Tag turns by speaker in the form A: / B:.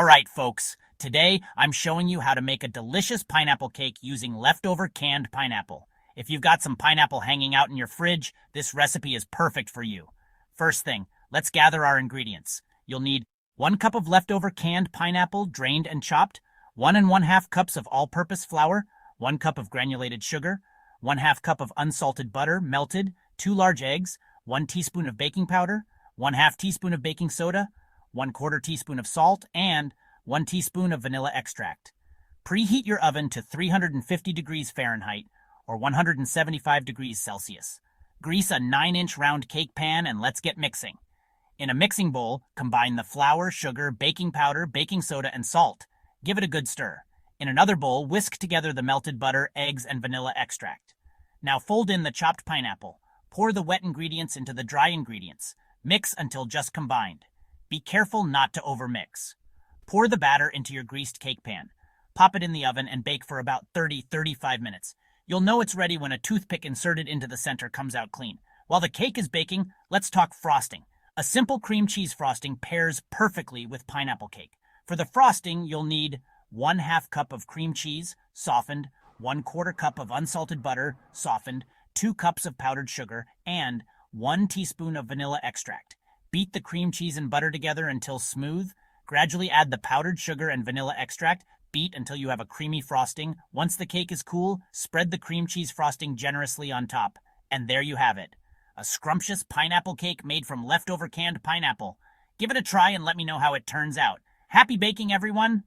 A: All right, folks. Today, I'm showing you how to make a delicious pineapple cake using leftover canned pineapple. If you've got some pineapple hanging out in your fridge, this recipe is perfect for you. First thing, let's gather our ingredients. You'll need 1 cup of leftover canned pineapple, drained and chopped, 1 1/2 cups of all-purpose flour, 1 cup of granulated sugar, 1/2 cup of unsalted butter, melted, 2 large eggs, 1 teaspoon of baking powder, 1/2 teaspoon of baking soda, 1/4 teaspoon of salt, and 1 teaspoon of vanilla extract. Preheat your oven to 350 degrees Fahrenheit or 175 degrees Celsius. Grease a 9-inch round cake pan and let's get mixing. In a mixing bowl, combine the flour, sugar, baking powder, baking soda, and salt. Give it a good stir. In another bowl, whisk together the melted butter, eggs, and vanilla extract. Now fold in the chopped pineapple. Pour the wet ingredients into the dry ingredients. Mix until just combined. Be careful not to overmix. Pour the batter into your greased cake pan. Pop it in the oven and bake for about 30-35 minutes. You'll know it's ready when a toothpick inserted into the center comes out clean. While the cake is baking, let's talk frosting. A simple cream cheese frosting pairs perfectly with pineapple cake. For the frosting, you'll need 1/2 cup of cream cheese, softened, 1/4 cup of unsalted butter, softened, 2 cups of powdered sugar, and 1 teaspoon of vanilla extract. Beat the cream cheese and butter together until smooth. Gradually add the powdered sugar and vanilla extract. Beat until you have a creamy frosting. Once the cake is cool, spread the cream cheese frosting generously on top. And there you have it. A scrumptious pineapple cake made from leftover canned pineapple. Give it a try and let me know how it turns out. Happy baking, everyone!